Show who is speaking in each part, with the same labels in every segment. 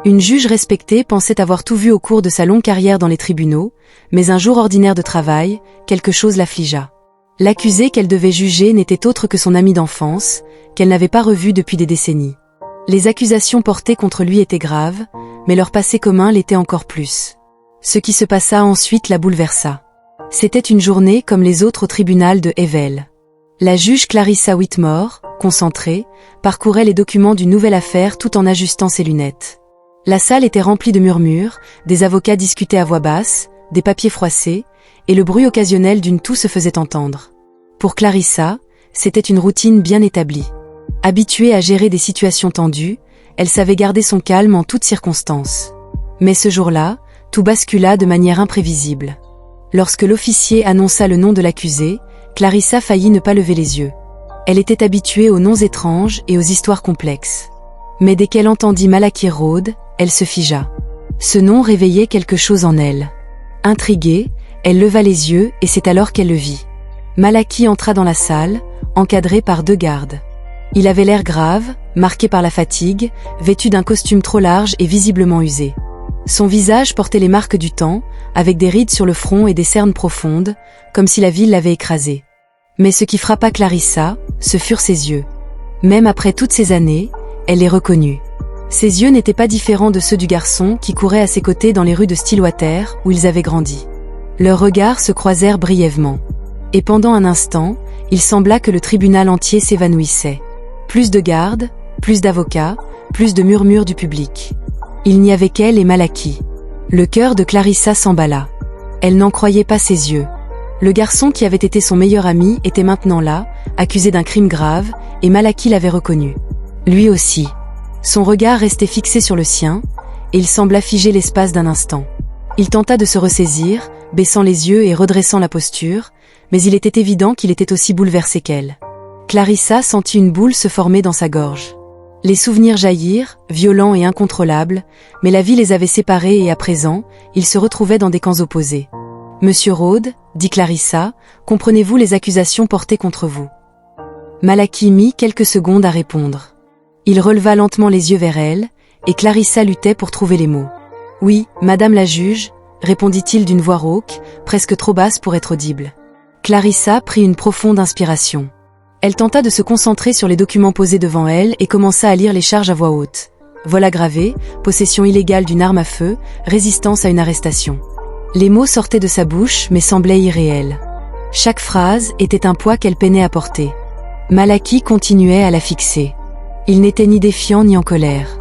Speaker 1: Une juge respectée pensait avoir tout vu au cours de sa longue carrière dans les tribunaux, mais un jour ordinaire de travail, quelque chose l'affligea. L'accusé qu'elle devait juger n'était autre que son ami d'enfance, qu'elle n'avait pas revu depuis des décennies. Les accusations portées contre lui étaient graves, mais leur passé commun l'était encore plus. Ce qui se passa ensuite la bouleversa. C'était une journée comme les autres au tribunal de Evel. La juge Clarissa Whitmore, concentrée, parcourait les documents d'une nouvelle affaire tout en ajustant ses lunettes. La salle était remplie de murmures, des avocats discutaient à voix basse, des papiers froissés, et le bruit occasionnel d'une toux se faisait entendre. Pour Clarissa, c'était une routine bien établie. Habituée à gérer des situations tendues, elle savait garder son calme en toutes circonstances. Mais ce jour-là, tout bascula de manière imprévisible. Lorsque l'officier annonça le nom de l'accusé, Clarissa faillit ne pas lever les yeux. Elle était habituée aux noms étranges et aux histoires complexes. Mais dès qu'elle entendit Malaki Rhodes, elle se figea. Ce nom réveillait quelque chose en elle. Intriguée, elle leva les yeux et c'est alors qu'elle le vit. Malaki entra dans la salle, encadré par 2 gardes. Il avait l'air grave, marqué par la fatigue, vêtu d'un costume trop large et visiblement usé. Son visage portait les marques du temps, avec des rides sur le front et des cernes profondes, comme si la ville l'avait écrasé. Mais ce qui frappa Clarissa, ce furent ses yeux. Même après toutes ces années, elle les reconnut. Ses yeux n'étaient pas différents de ceux du garçon qui courait à ses côtés dans les rues de Stillwater, où ils avaient grandi. Leurs regards se croisèrent brièvement. Et pendant un instant, il sembla que le tribunal entier s'évanouissait. Plus de gardes, plus d'avocats, plus de murmures du public. Il n'y avait qu'elle et Malaki. Le cœur de Clarissa s'emballa. Elle n'en croyait pas ses yeux. Le garçon qui avait été son meilleur ami était maintenant là, accusé d'un crime grave, et Malaki l'avait reconnu. Lui aussi. Son regard restait fixé sur le sien, et il sembla figer l'espace d'un instant. Il tenta de se ressaisir, baissant les yeux et redressant la posture, mais il était évident qu'il était aussi bouleversé qu'elle. Clarissa sentit une boule se former dans sa gorge. Les souvenirs jaillirent, violents et incontrôlables, mais la vie les avait séparés et à présent, ils se retrouvaient dans des camps opposés. « Monsieur Rhodes, dit Clarissa, comprenez-vous les accusations portées contre vous ?» Malaki mit quelques secondes à répondre. Il releva lentement les yeux vers elle, et Clarissa luttait pour trouver les mots. « Oui, madame la juge, » répondit-il d'une voix rauque, presque trop basse pour être audible. Clarissa prit une profonde inspiration. Elle tenta de se concentrer sur les documents posés devant elle et commença à lire les charges à voix haute. Vol aggravé, possession illégale d'une arme à feu, résistance à une arrestation. Les mots sortaient de sa bouche mais semblaient irréels. Chaque phrase était un poids qu'elle peinait à porter. Malaki continuait à la fixer. Il n'était ni défiant ni en colère.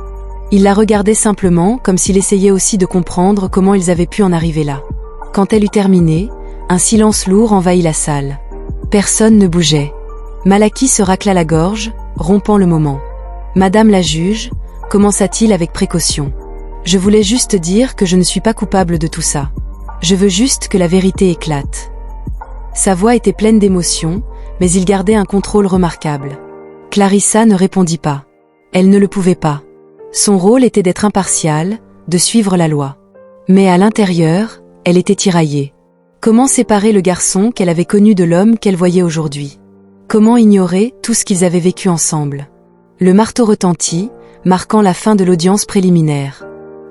Speaker 1: Il la regardait simplement comme s'il essayait aussi de comprendre comment ils avaient pu en arriver là. Quand elle eut terminé, un silence lourd envahit la salle. Personne ne bougeait. Malaki se racla la gorge, rompant le moment. « Madame la juge » commença-t-il avec précaution. « Je voulais juste dire que je ne suis pas coupable de tout ça. Je veux juste que la vérité éclate. » Sa voix était pleine d'émotion, mais il gardait un contrôle remarquable. Clarissa ne répondit pas. Elle ne le pouvait pas. Son rôle était d'être impartiale, de suivre la loi. Mais à l'intérieur, elle était tiraillée. Comment séparer le garçon qu'elle avait connu de l'homme qu'elle voyait aujourd'hui ? Comment ignorer tout ce qu'ils avaient vécu ensemble ? Le marteau retentit, marquant la fin de l'audience préliminaire.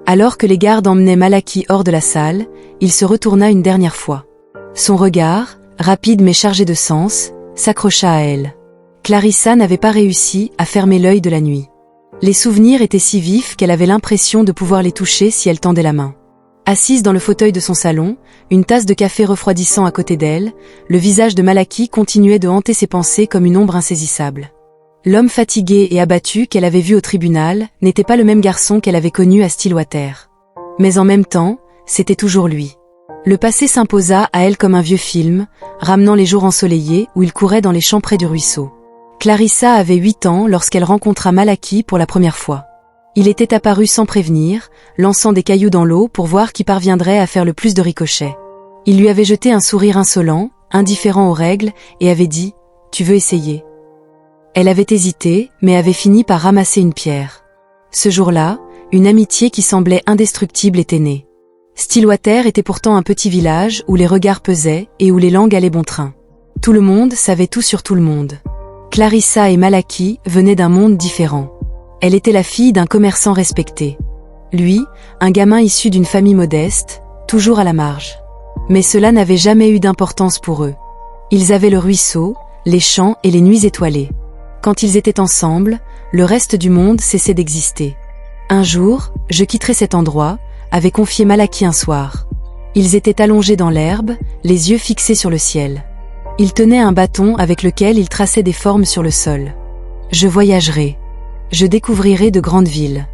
Speaker 1: Alors que les gardes emmenaient Malaki hors de la salle, il se retourna une dernière fois. Son regard, rapide mais chargé de sens, s'accrocha à elle. Clarissa n'avait pas réussi à fermer l'œil de la nuit. Les souvenirs étaient si vifs qu'elle avait l'impression de pouvoir les toucher si elle tendait la main. Assise dans le fauteuil de son salon, une tasse de café refroidissant à côté d'elle, le visage de Malaki continuait de hanter ses pensées comme une ombre insaisissable. L'homme fatigué et abattu qu'elle avait vu au tribunal n'était pas le même garçon qu'elle avait connu à Stillwater. Mais en même temps, c'était toujours lui. Le passé s'imposa à elle comme un vieux film, ramenant les jours ensoleillés où il courait dans les champs près du ruisseau. Clarissa avait 8 ans lorsqu'elle rencontra Malaki pour la première fois. Il était apparu sans prévenir, lançant des cailloux dans l'eau pour voir qui parviendrait à faire le plus de ricochets. Il lui avait jeté un sourire insolent, indifférent aux règles, et avait dit « Tu veux essayer ?» Elle avait hésité, mais avait fini par ramasser une pierre. Ce jour-là, une amitié qui semblait indestructible était née. Stillwater était pourtant un petit village où les regards pesaient et où les langues allaient bon train. Tout le monde savait tout sur tout le monde. Clarissa et Malaki venaient d'un monde différent. Elle était la fille d'un commerçant respecté. Lui, un gamin issu d'une famille modeste, toujours à la marge. Mais cela n'avait jamais eu d'importance pour eux. Ils avaient le ruisseau, les champs et les nuits étoilées. Quand ils étaient ensemble, le reste du monde cessait d'exister. Un jour, je quitterai cet endroit, avait confié Malaki un soir. Ils étaient allongés dans l'herbe, les yeux fixés sur le ciel. Il tenait un bâton avec lequel il traçait des formes sur le sol. Je voyagerai. Je découvrirai de grandes villes.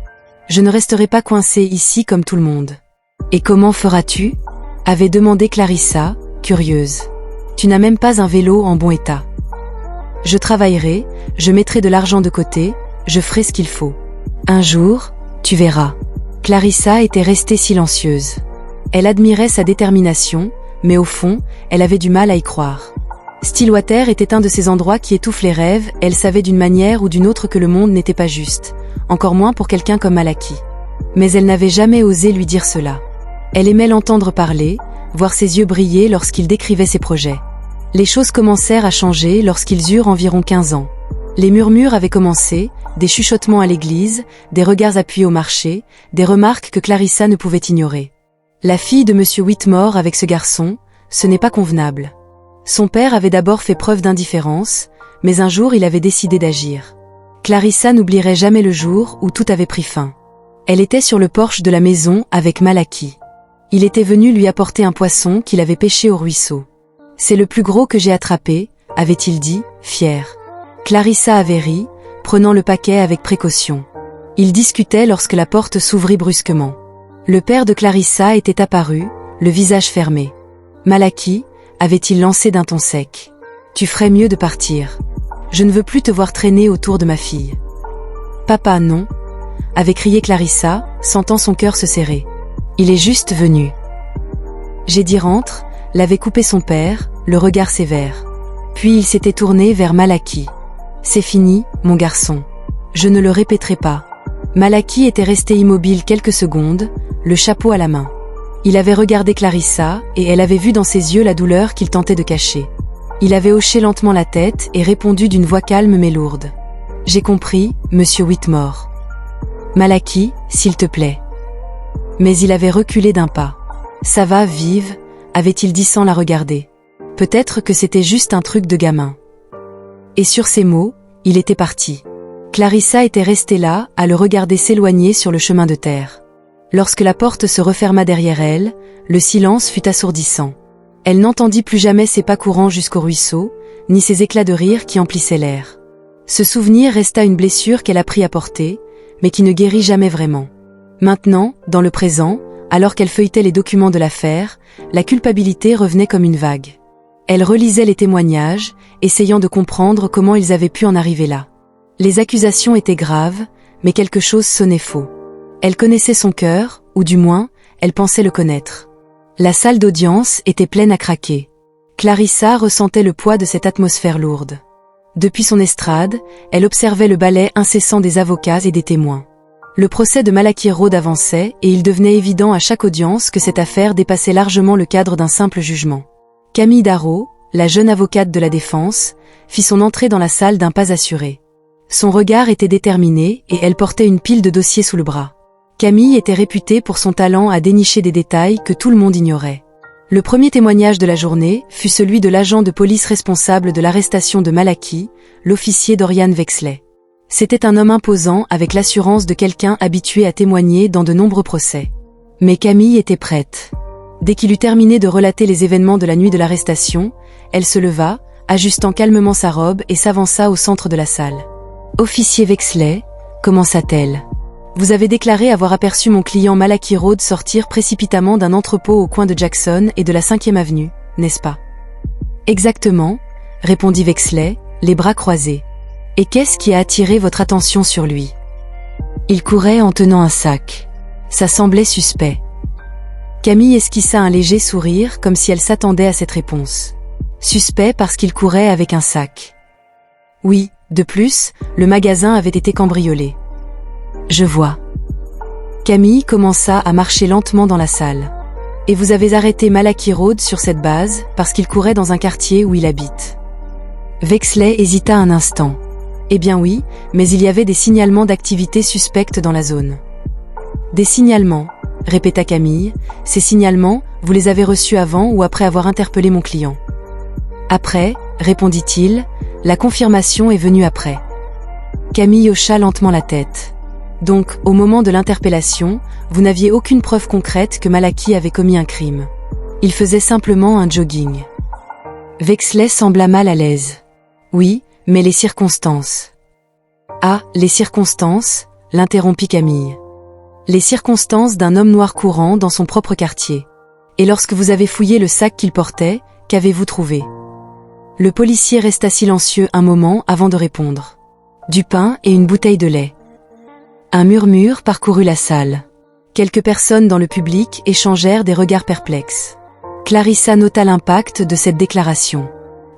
Speaker 1: Je ne resterai pas coincé ici comme tout le monde. Et comment feras-tu ? Avait demandé Clarissa, curieuse. Tu n'as même pas un vélo en bon état. Je travaillerai, je mettrai de l'argent de côté, je ferai ce qu'il faut. Un jour, tu verras. Clarissa était restée silencieuse. Elle admirait sa détermination, mais au fond, elle avait du mal à y croire. Stillwater était un de ces endroits qui étouffent les rêves, elle savait d'une manière ou d'une autre que le monde n'était pas juste, encore moins pour quelqu'un comme Malaki. Mais elle n'avait jamais osé lui dire cela. Elle aimait l'entendre parler, voir ses yeux briller lorsqu'il décrivait ses projets. Les choses commencèrent à changer lorsqu'ils eurent environ 15 ans. Les murmures avaient commencé, des chuchotements à l'église, des regards appuyés au marché, des remarques que Clarissa ne pouvait ignorer. La fille de Monsieur Whitmore avec ce garçon, ce n'est pas convenable. Son père avait d'abord fait preuve d'indifférence, mais un jour il avait décidé d'agir. Clarissa n'oublierait jamais le jour où tout avait pris fin. Elle était sur le porche de la maison avec Malaki. Il était venu lui apporter un poisson qu'il avait pêché au ruisseau. « C'est le plus gros que j'ai attrapé », avait-il dit, fier. Clarissa avait ri, prenant le paquet avec précaution. Ils discutaient lorsque la porte s'ouvrit brusquement. Le père de Clarissa était apparu, le visage fermé. « Malaki », avait-il lancé d'un ton sec. « Tu ferais mieux de partir. Je ne veux plus te voir traîner autour de ma fille. »« Papa, non » avait crié Clarissa, sentant son cœur se serrer. « Il est juste venu. » J'ai dit rentre, l'avait coupé son père, le regard sévère. Puis il s'était tourné vers Malaki. « C'est fini, mon garçon. Je ne le répéterai pas. » Malaki était resté immobile quelques secondes, le chapeau à la main. Il avait regardé Clarissa, et elle avait vu dans ses yeux la douleur qu'il tentait de cacher. Il avait hoché lentement la tête et répondu d'une voix calme mais lourde. « J'ai compris, Monsieur Whitmore. Malaki, s'il te plaît. » Mais il avait reculé d'un pas. « Ça va, vive » avait-il dit sans la regarder. Peut-être que c'était juste un truc de gamin. Et sur ces mots, il était parti. Clarissa était restée là, à le regarder s'éloigner sur le chemin de terre. Lorsque la porte se referma derrière elle, le silence fut assourdissant. Elle n'entendit plus jamais ses pas courant jusqu'au ruisseau, ni ses éclats de rire qui emplissaient l'air. Ce souvenir resta une blessure qu'elle apprit à porter, mais qui ne guérit jamais vraiment. Maintenant, dans le présent, alors qu'elle feuilletait les documents de l'affaire, la culpabilité revenait comme une vague. Elle relisait les témoignages, essayant de comprendre comment ils avaient pu en arriver là. Les accusations étaient graves, mais quelque chose sonnait faux. Elle connaissait son cœur, ou du moins, elle pensait le connaître. La salle d'audience était pleine à craquer. Clarissa ressentait le poids de cette atmosphère lourde. Depuis son estrade, elle observait le balai incessant des avocats et des témoins. Le procès de Malaki Road avançait et il devenait évident à chaque audience que cette affaire dépassait largement le cadre d'un simple jugement. Camille Darrow, la jeune avocate de la défense, fit son entrée dans la salle d'un pas assuré. Son regard était déterminé et elle portait une pile de dossiers sous le bras. Camille était réputée pour son talent à dénicher des détails que tout le monde ignorait. Le premier témoignage de la journée fut celui de l'agent de police responsable de l'arrestation de Malaki, l'officier Dorian Wexley. C'était un homme imposant avec l'assurance de quelqu'un habitué à témoigner dans de nombreux procès. Mais Camille était prête. Dès qu'il eut terminé de relater les événements de la nuit de l'arrestation, elle se leva, ajustant calmement sa robe et s'avança au centre de la salle. « Officier Wexley, commença-t-elle. Vous avez déclaré avoir aperçu mon client Malaki Road sortir précipitamment d'un entrepôt au coin de Jackson et de la 5e avenue, n'est-ce pas ?»« Exactement, » répondit Wexley, les bras croisés. « Et qu'est-ce qui a attiré votre attention sur lui ?»« Il courait en tenant un sac. Ça semblait suspect. » Camille esquissa un léger sourire comme si elle s'attendait à cette réponse. « Suspect parce qu'il courait avec un sac. » « Oui, de plus, le magasin avait été cambriolé. » Je vois. Camille commença à marcher lentement dans la salle. « Et vous avez arrêté Malaki Road sur cette base, parce qu'il courait dans un quartier où il habite. » Wexley hésita un instant. « Eh bien oui, mais il y avait des signalements d'activités suspectes dans la zone. » Des signalements, répéta Camille. Ces signalements, vous les avez reçus avant ou après avoir interpellé mon client? Après, répondit-il, la confirmation est venue après. Camille hocha lentement la tête. Donc, au moment de l'interpellation, vous n'aviez aucune preuve concrète que Malachi avait commis un crime. Il faisait simplement un jogging. Wexley sembla mal à l'aise. Oui, mais les circonstances. Ah, les circonstances, l'interrompit Camille. Les circonstances d'un homme noir courant dans son propre quartier. Et lorsque vous avez fouillé le sac qu'il portait, qu'avez-vous trouvé? Le policier resta silencieux un moment avant de répondre. Du pain et une bouteille de lait. Un murmure parcourut la salle. Quelques personnes dans le public échangèrent des regards perplexes. Clarissa nota l'impact de cette déclaration.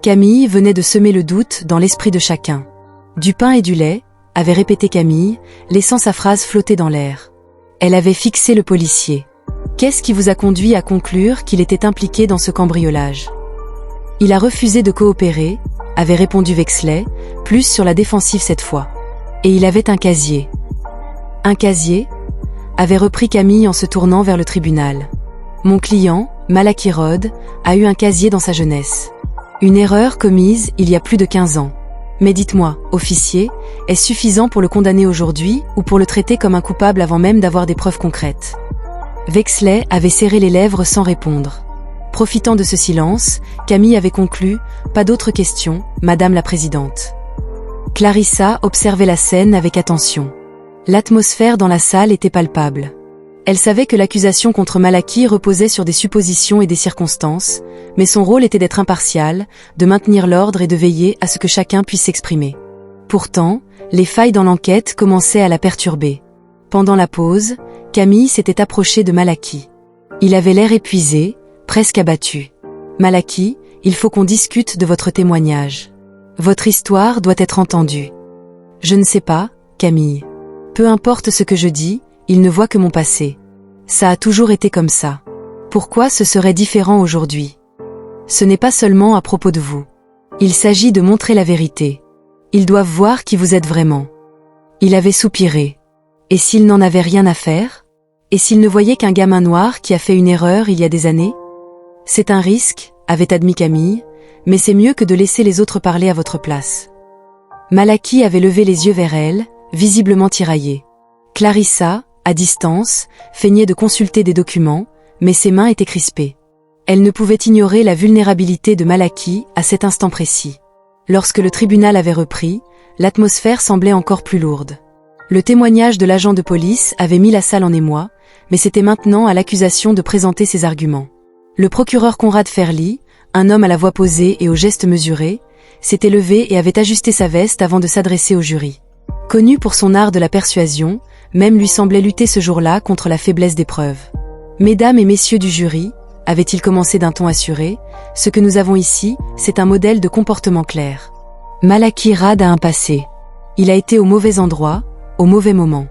Speaker 1: Camille venait de semer le doute dans l'esprit de chacun. Du pain et du lait, avait répété Camille, laissant sa phrase flotter dans l'air. Elle avait fixé le policier. Qu'est-ce qui vous a conduit à conclure qu'il était impliqué dans ce cambriolage? Il a refusé de coopérer, avait répondu Wexley, plus sur la défensive cette fois. Et il avait un casier. Un casier? Avait repris Camille en se tournant vers le tribunal. Mon client, Malachi Rhodes, a eu un casier dans sa jeunesse. Une erreur commise il y a plus de 15 ans. Mais dites-moi, officier, est-ce suffisant pour le condamner aujourd'hui ou pour le traiter comme un coupable avant même d'avoir des preuves concrètes? Wexley avait serré les lèvres sans répondre. Profitant de ce silence, Camille avait conclu « Pas d'autres questions, Madame la Présidente ». Clarissa observait la scène avec attention. L'atmosphère dans la salle était palpable. Elle savait que l'accusation contre Malachi reposait sur des suppositions et des circonstances, mais son rôle était d'être impartial, de maintenir l'ordre et de veiller à ce que chacun puisse s'exprimer. Pourtant, les failles dans l'enquête commençaient à la perturber. Pendant la pause, Camille s'était approchée de Malachi. Il avait l'air épuisé, presque abattu. « Malachi, il faut qu'on discute de votre témoignage. Votre histoire doit être entendue. » « Je ne sais pas, Camille. Peu importe ce que je dis, il ne voit que mon passé. Ça a toujours été comme ça. Pourquoi ce serait différent aujourd'hui? Ce n'est pas seulement à propos de vous. Il s'agit de montrer la vérité. Ils doivent voir qui vous êtes vraiment. » Il avait soupiré. Et s'il n'en avait rien à faire? Et s'il ne voyait qu'un gamin noir qui a fait une erreur il y a des années? C'est un risque, avait admis Camille, mais c'est mieux que de laisser les autres parler à votre place. Malachi avait levé les yeux vers elle, visiblement tiraillé. Clarissa, à distance, feignait de consulter des documents, mais ses mains étaient crispées. Elle ne pouvait ignorer la vulnérabilité de Malachi à cet instant précis. Lorsque le tribunal avait repris, l'atmosphère semblait encore plus lourde. Le témoignage de l'agent de police avait mis la salle en émoi, mais c'était maintenant à l'accusation de présenter ses arguments. Le procureur Conrad Fairley, un homme à la voix posée et aux gestes mesurés, s'était levé et avait ajusté sa veste avant de s'adresser au jury. Connu pour son art de la persuasion, même lui semblait lutter ce jour-là contre la faiblesse des preuves. « Mesdames et messieurs du jury, avait-il commencé d'un ton assuré, ce que nous avons ici, c'est un modèle de comportement clair. Malachi Rhodes a un passé. Il a été au mauvais endroit, au mauvais moment.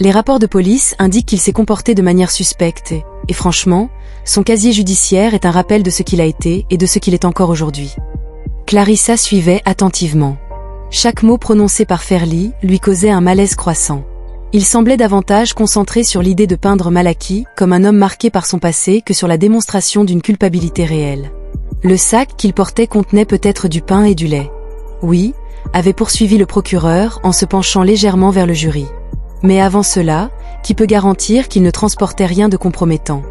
Speaker 1: Les rapports de police indiquent qu'il s'est comporté de manière suspecte et franchement, son casier judiciaire est un rappel de ce qu'il a été et de ce qu'il est encore aujourd'hui. » Clarissa suivait attentivement. Chaque mot prononcé par Fairley lui causait un malaise croissant. Il semblait davantage concentré sur l'idée de peindre Malachi comme un homme marqué par son passé que sur la démonstration d'une culpabilité réelle. Le sac qu'il portait contenait peut-être du pain et du lait. Oui, avait poursuivi le procureur en se penchant légèrement vers le jury. Mais avant cela, qui peut garantir qu'il ne transportait rien de compromettant?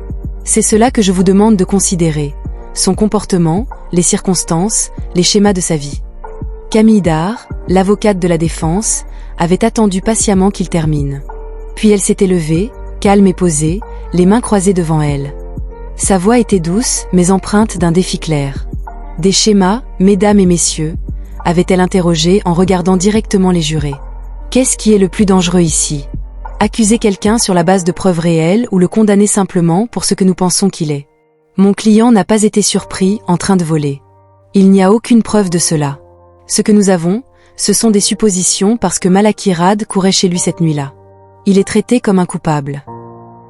Speaker 1: C'est cela que je vous demande de considérer. Son comportement, les circonstances, les schémas de sa vie. Camille Dard, l'avocate de la défense, avait attendu patiemment qu'il termine. Puis elle s'était levée, calme et posée, les mains croisées devant elle. Sa voix était douce, mais empreinte d'un défi clair. « Des schémas, mesdames et messieurs ?» avait-elle interrogé en regardant directement les jurés. « Qu'est-ce qui est le plus dangereux ici? Accuser quelqu'un sur la base de preuves réelles ou le condamner simplement pour ce que nous pensons qu'il est? Mon client n'a pas été surpris en train de voler. Il n'y a aucune preuve de cela. Ce que nous avons, ce sont des suppositions parce que Malachi Rhodes courait chez lui cette nuit-là. Il est traité comme un coupable. »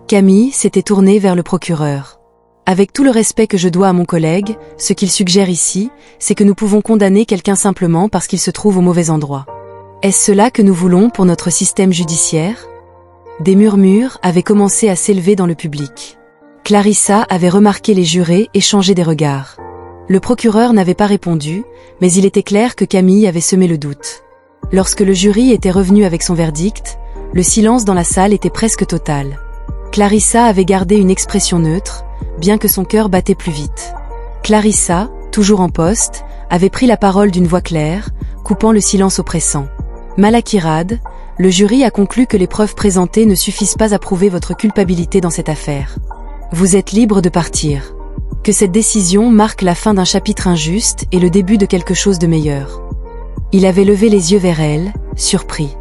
Speaker 1: Camille s'était tournée vers le procureur. « Avec tout le respect que je dois à mon collègue, ce qu'il suggère ici, c'est que nous pouvons condamner quelqu'un simplement parce qu'il se trouve au mauvais endroit. Est-ce cela que nous voulons pour notre système judiciaire? » Des murmures avaient commencé à s'élever dans le public. Clarissa avait remarqué les jurés échanger des regards. Le procureur n'avait pas répondu, mais il était clair que Camille avait semé le doute. Lorsque le jury était revenu avec son verdict, le silence dans la salle était presque total. Clarissa avait gardé une expression neutre, bien que son cœur battait plus vite. Clarissa, toujours en poste, avait pris la parole d'une voix claire, coupant le silence oppressant. Malakirad, le jury a conclu que les preuves présentées ne suffisent pas à prouver votre culpabilité dans cette affaire. Vous êtes libre de partir. Que cette décision marque la fin d'un chapitre injuste et le début de quelque chose de meilleur. Il avait levé les yeux vers elle, surpris.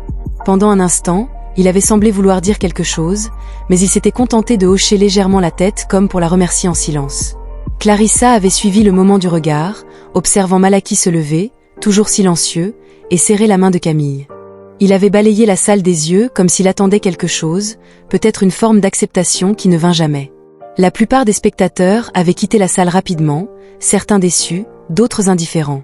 Speaker 1: Pendant un instant, il avait semblé vouloir dire quelque chose, mais il s'était contenté de hocher légèrement la tête comme pour la remercier en silence. Clarissa avait suivi le moment du regard, observant Malaki se lever, toujours silencieux, et serrer la main de Camille. Il avait balayé la salle des yeux comme s'il attendait quelque chose, peut-être une forme d'acceptation qui ne vint jamais. La plupart des spectateurs avaient quitté la salle rapidement, certains déçus, d'autres indifférents.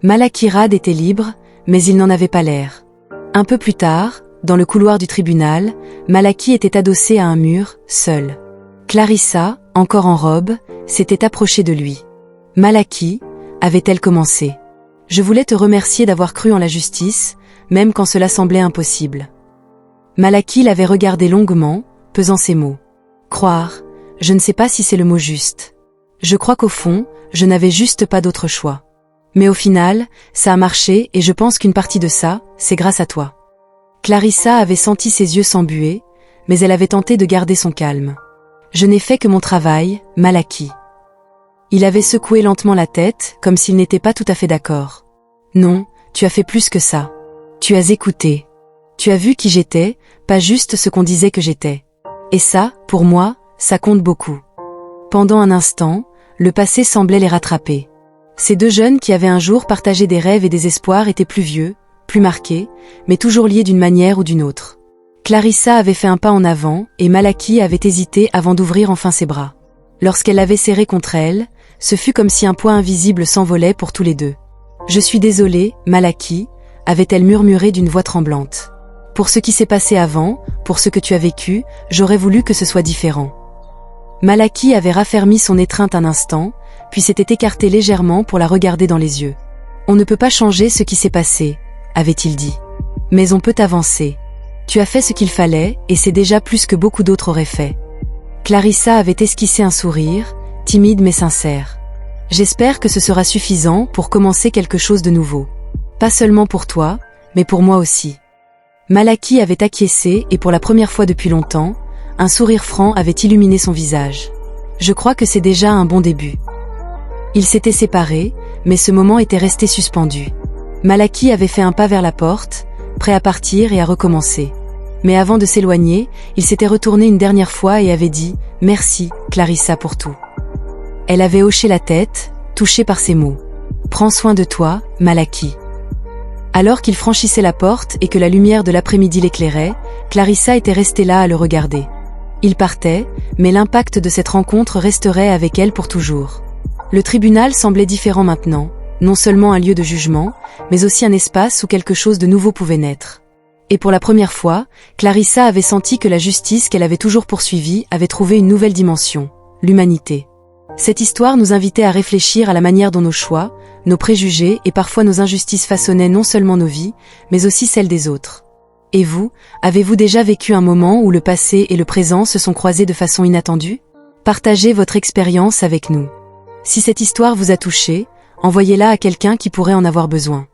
Speaker 1: Malakirad était libre, mais il n'en avait pas l'air. Un peu plus tard, dans le couloir du tribunal, Malaki était adossé à un mur, seul. Clarissa, encore en robe, s'était approchée de lui. « Malaki » avait-elle commencé. « Je voulais te remercier d'avoir cru en la justice, même quand cela semblait impossible. » Malaki l'avait regardé longuement, pesant ses mots. « Croire, je ne sais pas si c'est le mot juste. Je crois qu'au fond, je n'avais juste pas d'autre choix. Mais au final, ça a marché et je pense qu'une partie de ça, c'est grâce à toi. » Clarissa avait senti ses yeux s'embuer, mais elle avait tenté de garder son calme. « Je n'ai fait que mon travail, Malaki. » Il avait secoué lentement la tête, comme s'il n'était pas tout à fait d'accord. « Non, tu as fait plus que ça. Tu as écouté. Tu as vu qui j'étais, pas juste ce qu'on disait que j'étais. Et ça, pour moi, ça compte beaucoup. » Pendant un instant, le passé semblait les rattraper. Ces deux jeunes qui avaient un jour partagé des rêves et des espoirs étaient plus vieux, plus marqués, mais toujours liés d'une manière ou d'une autre. Clarissa avait fait un pas en avant, et Malaki avait hésité avant d'ouvrir enfin ses bras. Lorsqu'elle l'avait serré contre elle, ce fut comme si un poids invisible s'envolait pour tous les deux. « Je suis désolée, Malaki », avait-elle murmuré d'une voix tremblante. « Pour ce qui s'est passé avant, pour ce que tu as vécu, j'aurais voulu que ce soit différent. » Malaki avait raffermi son étreinte un instant, puis s'était écarté légèrement pour la regarder dans les yeux. « On ne peut pas changer ce qui s'est passé, » avait-il dit. « Mais on peut avancer. Tu as fait ce qu'il fallait, et c'est déjà plus que beaucoup d'autres auraient fait. » Clarissa avait esquissé un sourire, timide mais sincère. « J'espère que ce sera suffisant pour commencer quelque chose de nouveau. Pas seulement pour toi, mais pour moi aussi. » Malaki avait acquiescé et pour la première fois depuis longtemps, un sourire franc avait illuminé son visage. « Je crois que c'est déjà un bon début. » Ils s'étaient séparés, mais ce moment était resté suspendu. Malaki avait fait un pas vers la porte, prêt à partir et à recommencer. Mais avant de s'éloigner, il s'était retourné une dernière fois et avait dit « Merci, Clarissa, pour tout. » Elle avait hoché la tête, touchée par ces mots. « Prends soin de toi, Malaki. » Alors qu'il franchissait la porte et que la lumière de l'après-midi l'éclairait, Clarissa était restée là à le regarder. Il partait, mais l'impact de cette rencontre resterait avec elle pour toujours. Le tribunal semblait différent maintenant, non seulement un lieu de jugement, mais aussi un espace où quelque chose de nouveau pouvait naître. Et pour la première fois, Clarissa avait senti que la justice qu'elle avait toujours poursuivie avait trouvé une nouvelle dimension, l'humanité. Cette histoire nous invitait à réfléchir à la manière dont nos choix, nos préjugés et parfois nos injustices façonnaient non seulement nos vies, mais aussi celles des autres. Et vous, avez-vous déjà vécu un moment où le passé et le présent se sont croisés de façon inattendue? Partagez votre expérience avec nous. Si cette histoire vous a touché, envoyez-la à quelqu'un qui pourrait en avoir besoin.